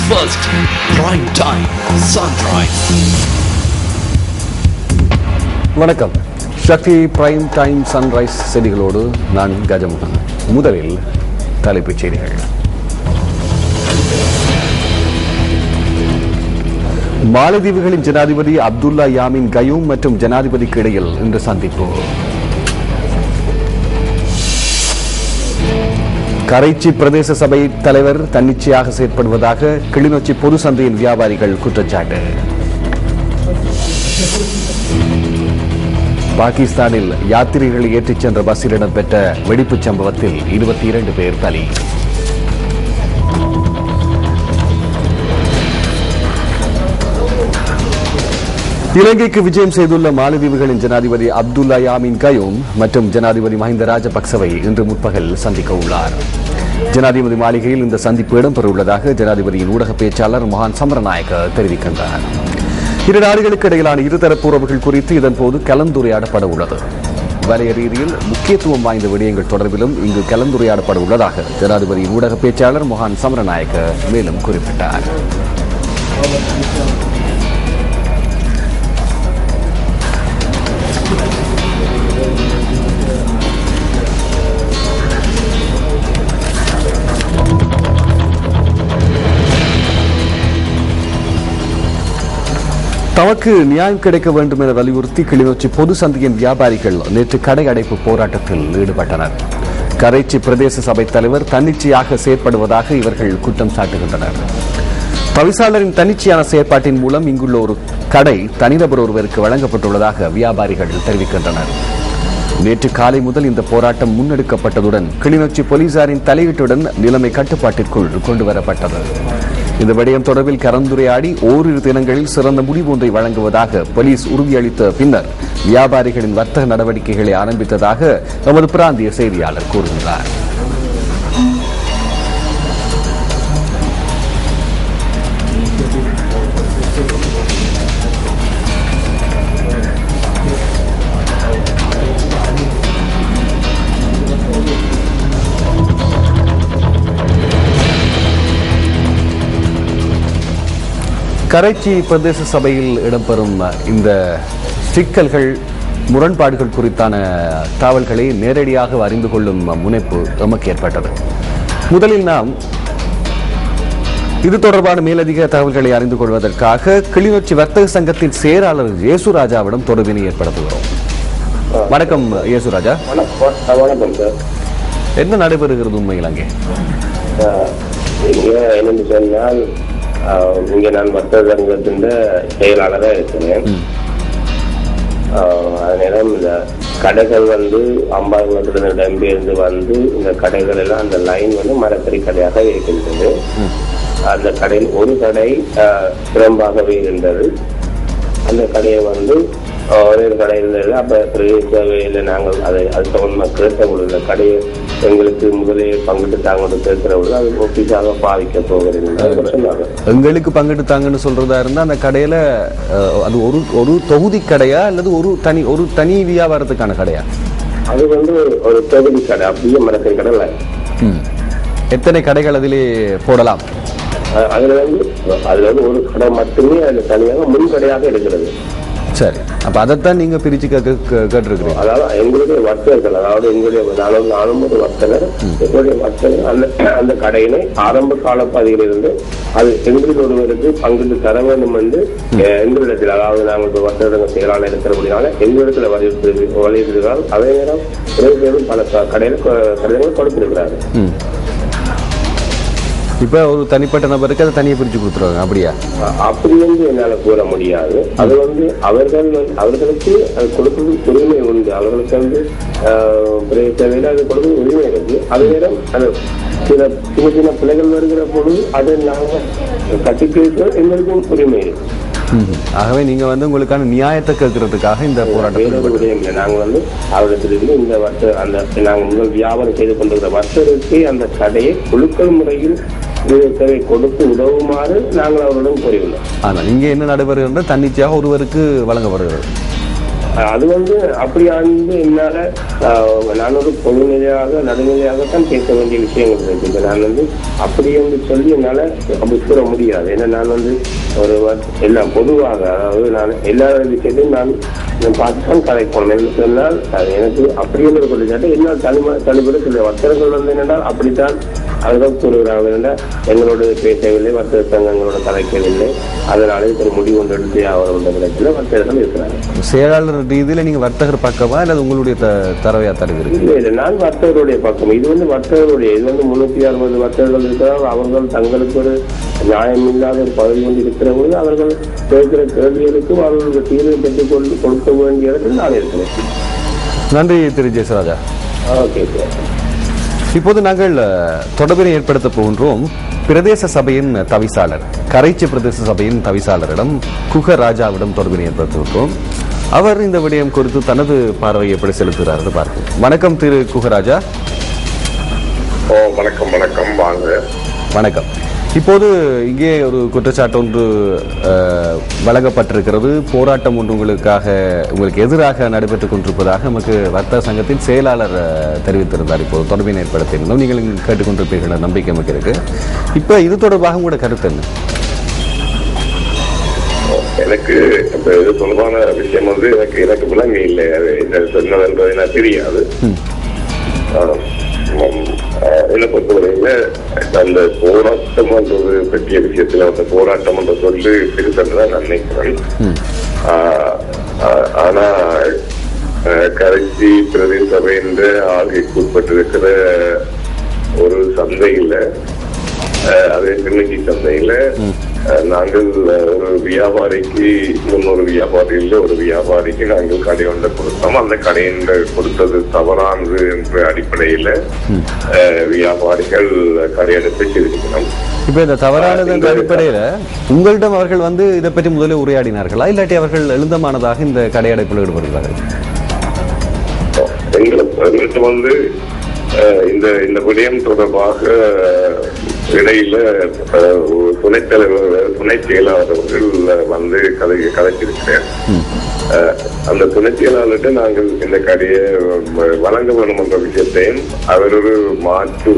first prime time sunrise. வணக்கம். சக்தி prime time sunrise செய்திகளோடு நான் கஜமுகன். முதலில் தலைப்புச் செய்திகள். மாலத்தீவுகளின் ஜனாதிபதி அப்துல்லா யாமின் கயூம் மற்றும் ஜனாதிபதிக்கு இடையில் இன்று சந்திப்பு. கரைச்சி பிரதேச சபை தலைவர் தன்னிச்சையாக செயற்படுவதாக கிளிநொச்சி பொது சந்தையின் வியாபாரிகள் குற்றச்சாட்டு. பாகிஸ்தானில் யாத்திரிகளை ஏற்றிச் சென்ற பஸ்ஸில் இடம்பெற்ற வெடிப்புச் சம்பவத்தில் 22 பேர் பலி. இலங்கைக்கு விஜயம் செய்துள்ள மாலத்தீவுகளின் ஜனாதிபதி அப்துல்லா யாமின் கயூம் மற்றும் ஜனாதிபதி மஹிந்த ராஜபக்சவை இன்று முற்பகல் சந்திக்க உள்ளார். ஜனாதிபதி மாளிகையில் இந்த சந்திப்பு இடம்பெறவுள்ளதாக ஜனாதிபதியின் ஊடக பேச்சாளர் மொஹான் சமரநாயக்க தெரிவிக்கின்றார். இரு நாடுகளுக்கு இடையிலான இருதரப்பு உறவுகள் குறித்து இதன்போது கலந்துரையாடப்பட உள்ளது. வலய ரீதியில் முக்கியத்துவம் வாய்ந்த விடயங்கள் தொடர்பிலும் இங்கு கலந்துரையாடப்பட உள்ளதாக ஜனாதிபதியின் ஊடக பேச்சாளர் மொஹான் சமரநாயக்க மேலும் குறிப்பிட்டார். தமக்கு நியாயம் கிடைக்க வேண்டும் என வலியுறுத்தி கிளிநொச்சி பொது சந்தையின் வியாபாரிகள் நேற்று கடை அடைப்பு போராட்டத்தில் ஈடுபட்டனர். கரைச்சி பிரதேச சபை தலைவர் தன்னிச்சையாக செயற்படுவதாக இவர்கள் குற்றம் சாட்டுகின்றனர். தவிசாளரின் தன்னிச்சையான செயற்பாட்டின் மூலம் இங்குள்ள ஒரு கடை தனிநபர் ஒருவருக்கு வழங்கப்பட்டுள்ளதாக வியாபாரிகள் தெரிவிக்கின்றனர். நேற்று காலை முதல் இந்த போராட்டம் முன்னெடுக்கப்பட்டதுடன் கிளிநொச்சி போலீசாரின் தலையீட்டுடன் நிலைமை கட்டுப்பாட்டிற்குள் கொண்டுவரப்பட்டது. இந்த விடயம் தொடர்பில் கலந்துரையாடி ஓரிரு தினங்களில் சிறந்த முடிவு ஒன்றை வழங்குவதாக போலீஸ் உறுதியளித்த பின்னர் வியாபாரிகளின் வர்த்தக நடவடிக்கைகளை ஆரம்பித்ததாக எமது பிராந்திய செய்தியாளர் கூறுகின்றார். கரைச்சி பிரதேச சபையில் இடம்பெறும் இந்த சிக்கல்கள் முரண்பாடுகள் குறித்தான தகவல்களை நேரடியாக அறிந்து கொள்ளும் முனைப்பு நமக்கு ஏற்பட்டது. முதலில் நாம் இது தொடர்பான மேலதிக தகவல்களை அறிந்து கொள்வதற்காக கிளிநொச்சி வர்த்தக சங்கத்தின் செயலாளர் இயேசுராஜாவிடம் தொடர்பினை ஏற்படுத்துகிறோம். வணக்கம் இயேசுராஜா. வணக்கம் சார். என்ன நடைபெறுகிறது உண்மையில் அங்கே? என்னென்னு சொன்னால், இங்க நான் வர்த்தக சங்கத்தின் செயலாளராக இருக்கிறேன். அதனால இந்த கடைகள் 50 கிலோமீட்டர் இடம்பெயர்ந்து இந்த கடைகள் எல்லாம் அந்த லைன் மரக்கறி கடையாக இருக்கின்றது. அந்த கடையில் ஒரு கடை சிறப்பாகவே இருந்தது. அந்த கடையை ஒரே கடையில் அப்ப சேவையில நாங்கள் அது தகுந்த கேட்ட பொழுது கடையை எங்களுக்கு முதலே பங்கிட்டு தாங்க கேட்கிற பொழுது அது ஒப்பீஸாக பாதிக்க போகிறீங்க சொன்னாங்க. எங்களுக்கு பங்கிட்டு தாங்கன்னு சொல்றதா இருந்தா அந்த கடையில அது ஒரு தொகுதி கடையா அல்லது ஒரு தனி வியாபாரத்துக்கான கடையா? அது ஒரு தொகுதி கடை, அப்படியே மரக்கறி கடை இல்லை. எத்தனை கடைகள் அதிலே போடலாம்? அதுல ஒரு கடை மட்டுமே அதுல தனியாக முன் கடையாக இருக்கிறது. சரி, அப்ப அதைத்தான் நீங்க பிரிச்சு கேட்டிருக்கிறீங்க. அதாவது எங்களுடைய வர்த்தகர்கள், அதாவது எங்களுடைய நானும் ஒரு வர்த்தகர், எங்களுடைய வர்த்தகர் அந்த கடையினை ஆரம்ப கால பகுதியிலிருந்து அது எங்களுக்கு ஒருவருக்கு பங்கிட்டு தர வேண்டும் என்று எங்களிடத்தில், அதாவது நாங்கள் வர்த்தக செயலாளர் இருக்கிறபடினால எங்களிடத்துல வலியுறுத்திருக்கிறார். அதே நேரம் பல கடைகள் கொடுத்திருக்கிறார்கள். இப்ப ஒரு தனிப்பட்ட நபருக்கு அதை தனியாக பிரிச்சு கொடுத்துருவாங்க, அப்படியா? அப்படி என்னால கூற முடியாது. அது அவர்களுக்கு அது கொடுப்பது உரிமை உண்டு. அவர்களுக்கு தேவையில அது கொடுப்பது உரிமை இருக்கு. அதே நேரம் அது சின்ன சின்ன பிள்ளைகள் வருகிற பொழுது அதை நாங்கள் கட்டிக்க எங்களுக்கும் உரிமை இருக்கு. ஆகவே நீங்க உங்களுக்கான நியாயத்தை கேட்கறதுக்காக இந்த போராட்டம் நாங்க அவரிடத்திலிருந்து இந்த நாங்கள் முதல் வியாபாரம் செய்து கொண்டிருக்கிற வர்த்தகருக்கு அந்த கடையை குழுக்கள் முறையில் கொடுத்து உதவுமாறு நாங்கள் அவரிடம் கூறியுள்ளோம். ஆனால் இங்கே என்ன நடைபெறுகின்ற தன்னிச்சையாக ஒருவருக்கு வழங்கப்படுகிறது. அது அப்படி என்னால நான் ஒரு பொதுநிலையாக நடுநிலையாகத்தான் பேச வேண்டிய விஷயங்கள் இருக்கு. நான் அப்படி சொல்லி என்னால அப்படி கூற முடியாது. ஏன்னா நான் ஒரு எல்லாம் பொதுவாக, அதாவது நான் எல்லா விஷயத்தையும் நான் பார்த்துதான் கதைப்போம். சொன்னால் எனக்கு அப்படி ஒரு குற்றச்சாட்டு என்னால் தனிப்பட சில வர்த்தகர்கள் என்னென்னால் அப்படித்தான் அதுதான் கூறுகிறாங்க. எங்களோட பேசவில்லை, வர்த்தக சங்கங்களோட கலைக்கவில்லை, அதனாலே ஒரு முடிவு ஒன்று எடுத்து அவரோட விடத்தில் வர்த்தகர்கள் இருக்கிறாங்க. செயலாளர் ரீதியில் நீங்க வர்த்தகர் பக்கமா அல்லது உங்களுடைய தரவையா தலைவர்? இல்லை, நான் வர்த்தகருடைய பக்கம். இது வர்த்தகருடைய, இது 360 வர்த்தகர்கள் இருக்கிறார்கள். அவர்கள் தங்களுக்கு ஒரு நியாயம் இல்லாத ஒரு பதவி கொண்டு இருக்கிற போது அவர்கள் கேட்கிற கேள்விகளுக்கும் அவர்களுக்கு தீர்வு பெற்றுக் கொடுக்க வேண்டிய இடத்தில் நான் இருக்கிறேன். நன்றி திரு ஜெயசராஜா. Okay sir. இப்போது நாங்கள் தொடர்பினை ஏற்படுத்த போகின்றோம் பிரதேச சபையின் தவிசாளர், கரைச்சி பிரதேச சபையின் தவிசாளரிடம் குகராஜாவிடம் தொடர்பினை ஏற்படுத்துகின்றோம். அவர் இந்த விடயம் குறித்து தனது பார்வையை எப்படி செலுத்துகிறார் என்று பார்ப்போம். வணக்கம் திரு குகராஜா. வணக்கம். வணக்கம். வாங்க. வணக்கம். இப்போது இங்கே ஒரு குற்றச்சாட்டு ஒன்று வழங்கப்பட்டிருக்கிறது. போராட்டம் ஒன்று உங்களுக்கு எதிராக நடைபெற்றுக் கொண்டிருப்பதாக நமக்கு வர்த்தக சங்கத்தின் செயலாளர் தெரிவித்திருந்தார். இப்போது தொடர்பினை ஏற்படுத்தியிருந்தோம். நீங்கள் கேட்டுக்கொண்டிருப்பீர்கள் நம்பிக்கை நமக்கு இருக்கு. இப்ப இது தொடர்பாக உங்களோட கருத்து என்ன? எனக்கு இது தொடர்பான விஷயம் எனக்கு விளங்க இல்லை. சொன்னது எனக்கு தெரியாது. என்னை பொறுத்தவரையில அந்த போராட்டம் பற்றிய விஷயத்துல அந்த போராட்டம் என்ற சொல்லி பெருசா நான் நினைக்கிறேன். ஆனா கரைச்சி பிரதேச சபை என்ற ஆளுகைக்கு உட்பட்டிருக்கிற ஒரு சந்தையில, அது கிளிநொச்சி சந்தையில நாங்கள் ஒரு வியாபாரிக்கு, முன்னொரு வியாபாரியில் ஒரு வியாபாரிக்கு நாங்கள் கடை ஒன்றை கொடுத்தோம். அந்த கடையின் கொடுத்தது தவறானது என்ற அடிப்படையில வியாபாரிகள் கடையெடுத்து செய்திருக்கணும். இப்ப இந்த தவறானது என்ற அடிப்படையில உங்களிடம் அவர்கள் இதை பற்றி முதலில் உரையாடினார்களா, இல்லாட்டி அவர்கள் எழுந்தமானதாக இந்த கடையடைப்பில் ஈடுபடுகிறார்கள்? எங்களுக்கு இந்த விடயம் தொடர்பாக இடையில துணை செயலாளர்கள் கதைச்சிருக்கிறேன். அந்த துணை செயலாளர்கிட்ட நாங்கள் இந்த கடையை வழங்க வேண்டும் என்ற விஷயத்தையும் அவர் ஒரு மாற்று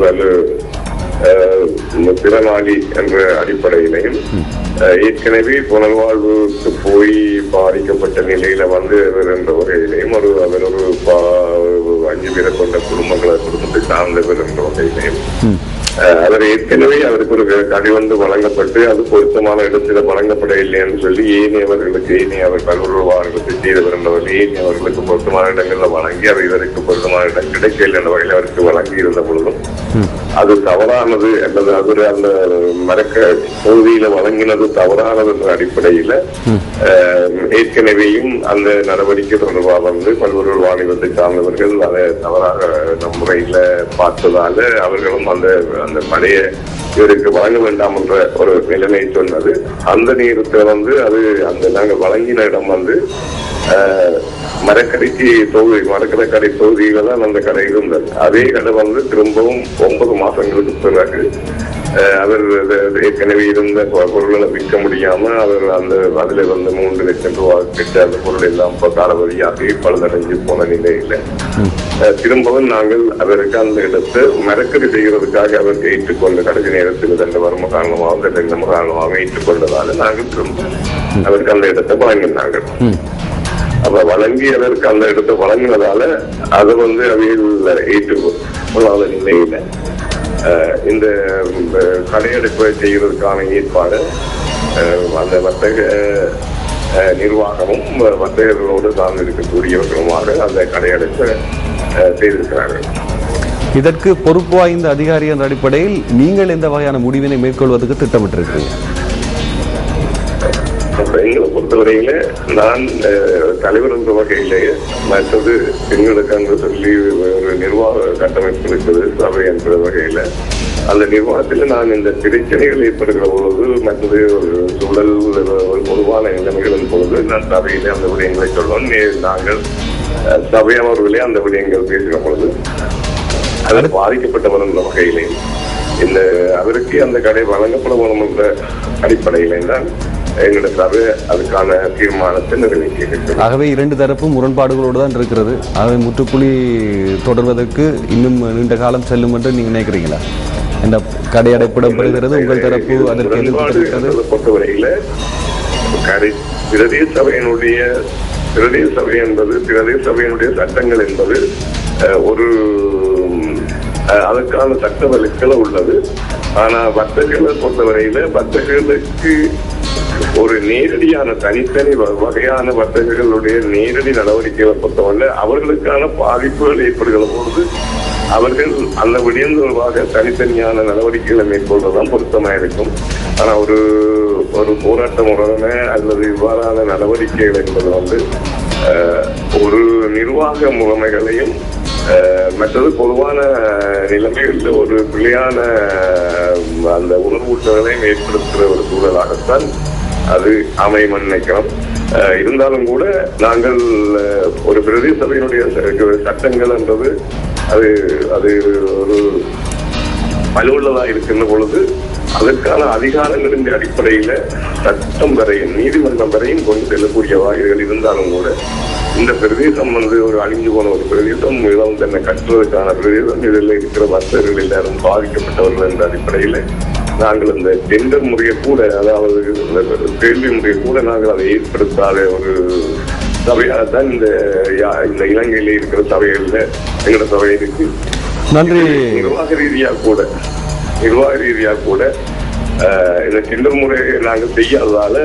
திறனாளி என்ற அடிப்படையிலையும் ஏற்கனவே புனர்வாழ்வுக்கு போய் பாதிக்கப்பட்ட நிலையில அவர் என்ற வகையிலையும் அவர் ஒரு 5 பேரை கொண்ட குடும்பத்தை சார்ந்தவர் என்ற வகையிலையும் அவர் ஏற்கனவே அவருக்கு ஒரு கடை வழங்கப்பட்டு அது பொருத்தமான இடத்துல வழங்கப்படவில்லை என்று சொல்லி அவர் கல்லூரிவார்களுக்கு செய்தவர் என்றவர்கள் அவர்களுக்கு பொருத்தமான இடங்கள்ல வழங்கி அவர் இதற்கு பொருத்தமான இடம் கிடைக்கவில்லை என்ற வகையில் அவருக்கு வழங்கி இருந்த பொழுதும் அது தவறானது அல்லது அவர் அந்த மரக்க பகுதியில வழங்கினது தவறானது என்ற அடிப்படையில ஏற்கனவேயும் அந்த நடவடிக்கை தொடர்பாக பல்வேறு வாணிபத்தை சார்ந்தவர்கள் அதை தவறாக முறையில பார்த்ததால அவர்களும் அந்த பழைய இவருக்கு வழங்க வேண்டாம் என்ற ஒரு நிலைமை சொன்னது. அந்த நேரத்தில் அது அந்த நாங்கள் வழங்கின இடம் மரக்கடை தொகுதியில தான் அந்த கடை இருந்தது. அதே கடை திரும்பவும் 9 மாசங்களுக்கு பிறகு அவர் ஏற்கனவே இருந்த பொருள்களை விற்க முடியாம அவர் அதுல 3 லட்சம் ரூபாய் கிட்ட அந்த பொருள் எல்லாம் காலவதியாகி பழுதடைஞ்சு போன நிலையில திரும்பவும் நாங்கள் அவருக்கு அந்த இடத்தை மரக்கடை செய்கிறதுக்காக அவர் ஏற்றுக்கொண்ட கடைசி நேரத்தில் தந்த வறுமை காரணமாக ஏற்றுக்கொண்டதால நாங்கள் திரும்ப அவருக்கு அந்த இடத்தை வழங்கினாங்க. அப்ப வழங்கி அதற்கு அந்த இடத்தை வழங்கினதால அது அவையில் ஏற்றுக்கொள்ளாத நிலையில இந்த கடையெடுப்பை செய்வதற்கான ஏற்பாடு அந்த வர்த்தக நிர்வாகமும் வர்த்தகர்களோடு சார்ந்து இருக்கக்கூடியவர்களுமாக அந்த கடையெடுப்பை செய்திருக்கிறார்கள். இதற்கு பொறுப்பு வாய்ந்த அதிகாரி என்ற அடிப்படையில் நீங்கள் எந்த வகையான முடிவினை மேற்கொள்வதற்கு திட்டமிட்டிருக்கிறீங்க? எங்களை பொறுத்தவரையில நான் தலைவர் என்ற வகையிலேயே மற்றது எங்களுக்கு அங்கு சொல்லி ஒரு நிர்வாக கட்டமைப்பு இருக்குது சபை என்ற வகையில அந்த நிர்வாகத்தில் நான் இந்த பிரச்சனைகள் ஏற்படுகிற பொழுது மற்றது ஒரு சூழல் ஒரு பொதுவான நிலைமைகளின் பொழுது நான் சபையிலே அந்த விடயங்களை சொல்லுவோம். நாங்கள் சபையவர்களே அந்த விடயங்கள் பேசுகிற பொழுது அதில் பாதிக்கப்பட்டவர் என்ற வகையிலே இந்த அவருக்கு அந்த கடை வழங்கப்பட வேணும் என்ற அடிப்படையிலே தான் எங்களுடைய சபை அதுக்கான தீர்மானத்தை நிறைவேற்றியிருக்கிறது. ஆகவே இரண்டு தரப்பும் முரண்பாடுகளோடு தான் இருக்கிறது. ஆகவே முற்றுப்புள்ளி தொடர்வதற்கு இன்னும் நீண்ட காலம் செல்லும் என்று நீங்க நினைக்கிறீங்களா? இந்த கடை அடைப்பிடப்படுகிறது, உங்கள் தரப்பு அதற்கு எதிர்ப்பு பொறுத்தவரையில பிரதேச சபையினுடைய சட்டங்கள் என்பது ஒரு அதற்கான சட்ட வழக்குகள் உள்ளது. ஆனா வர்த்தகர்களை பொறுத்தவரையில வர்த்தகர்களுக்கு ஒரு நேரடியான தனித்தனி வகையான வர்த்தகர்களுடைய நேரடி நடவடிக்கைகளை பொறுத்தவரை அவர்களுக்கான பாதிப்புகள் ஏற்படுகிற பொழுது அவர்கள் அந்த விடயம் தொடர்பாக தனித்தனியான நடவடிக்கைகளை மேற்கொள்வதுதான் பொருத்தமாக இருக்கும். ஆனா ஒரு போராட்ட முறைமை அல்லது இவ்வாறான நடவடிக்கைகள் என்பது ஒரு நிர்வாக முறைமைகளையும் மற்றது பொதுவான நிலைமைகளில் ஒரு பிள்ளையான அந்த உணர்வூட்டங்களையும் ஏற்படுத்துகிற ஒரு சூழலாகத்தான் அது அமையும் நினைக்கிறோம். இருந்தாலும் கூட நாங்கள் ஒரு பிரதேச சபையினுடைய சட்டங்கள் என்றது அது ஒரு வலுவுள்ளதாக இருக்கின்ற பொழுது அதற்கான அதிகாரங்களின் அடிப்படையில சட்டம் வரையும் நீதிமன்றம் வரையும் கொண்டு செல்லக்கூடிய வாய்ப்புகள் இருந்தாலும் கூட இந்த பிரதேசம் ஒரு அழிஞ்சு போன ஒரு பிரதேசம், மிகவும் தன்னை கட்டுவதற்கான பிரதேசம், இதில் இருக்கிற வர்த்தகர்கள் எல்லாரும் பாதிக்கப்பட்டவர்கள் என்ற அடிப்படையில நாங்கள் இந்த டெண்டர் முறையை கூட, அதாவது கேள்வி முறையை கூட நாங்கள் அதை ஏற்படுத்தாத ஒரு சபையாகத்தான் இந்த இலங்கையில இருக்கிற சபைகள்ல எங்களோட சபை இருக்கு. நன்றி. நிர்வாக ரீதியா கூட இந்த டெண்டர் முறையை நாங்கள் செய்யாததால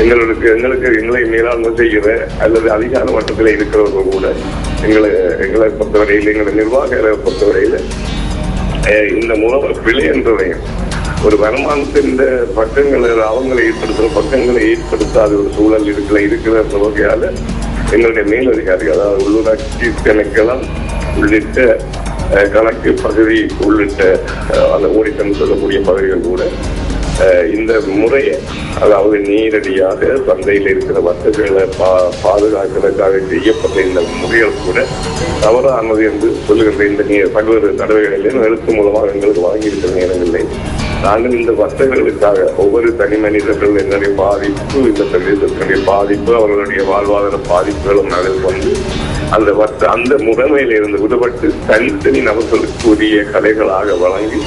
எங்களை மேலாண்மை செய்கிற அல்லது அதிகார மட்டத்தில் இருக்கிறவர்கள் கூட எங்களை பொறுத்தவரையில் எங்களை நிர்வாகிகளை பொறுத்தவரையில இந்த மூலம் பிழை என்றதையும் ஒரு வருமானத்தின் இந்த பக்கங்களை அவங்களை ஏற்படுத்துகிற பக்கங்களை ஏற்படுத்தாத ஒரு சூழல் இருக்கிற வகையால எங்களுடைய மேலதிகாரிகள், அதாவது உள்ளூராட்சி திணைக்களம் உள்ளிட்ட கணக்கு பகுதி உள்ளிட்ட அந்த ஓடித்தன் சொல்லக்கூடிய பகுதிகள் கூட இந்த முறையை, அதாவது நேரடியாக சந்தையில் இருக்கிற வர்த்தகர்களை பாதுகாக்கிறதுக்காக செய்யப்பட்ட இந்த முறைகள் கூட தவறானது என்று சொல்லுகின்ற இந்த பல்வேறு தடவைகளில் எழுத்து மூலமாக எங்களுக்கு வாங்கியிருக்கிற நேரங்களில் நாங்கள் இந்த வர்த்தகர்களுக்காக ஒவ்வொரு தனி மனிதர்கள் என்னுடைய பாதிப்பு, இந்த பிரதேசத்தினுடைய பாதிப்பு, அவர்களுடைய வாழ்வாதார பாதிப்புகளும் நாங்கள் கொண்டு அந்த முறைமையில இருந்து விடுபட்டு தனித்தனி நபர்களுக்கு உரிய கலைகளாக வழங்கி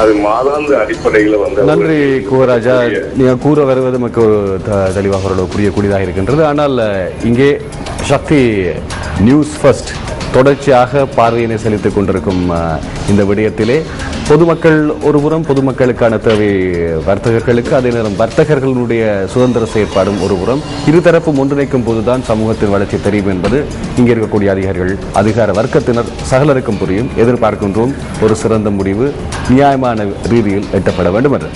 அது மாதாந்த அடிப்படையில வந்து. நன்றி குவராஜா, நீங்க கூற வருவது நமக்கு தெளிவாக புரியக்கூடியதாக இருக்கின்றது. ஆனால் இங்கே சக்தி நியூஸ் ஃபர்ஸ்ட் தொடர்ச்சியாக பார்வையினை செலுத்திக் கொண்டிருக்கும் இந்த விடயத்திலே பொதுமக்கள் ஒருபுறம், பொதுமக்களுக்கான தேவை வர்த்தகர்களுக்கு, அதே நேரம் வர்த்தகர்களுடைய சுதந்திர செயற்பாடும் ஒருபுறம், இருதரப்பும் ஒன்றிணைக்கும் போதுதான் சமூகத்தின் வளர்ச்சி தெரியும் என்பது இங்கே இருக்கக்கூடிய அதிகாரிகள், அதிகார வர்க்கத்தினர் சகலருக்கும் புரியும். எதிர்பார்க்கின்றோம் ஒரு சிறந்த முடிவு நியாயமான ரீதியில் எட்டப்பட வேண்டும் என்று.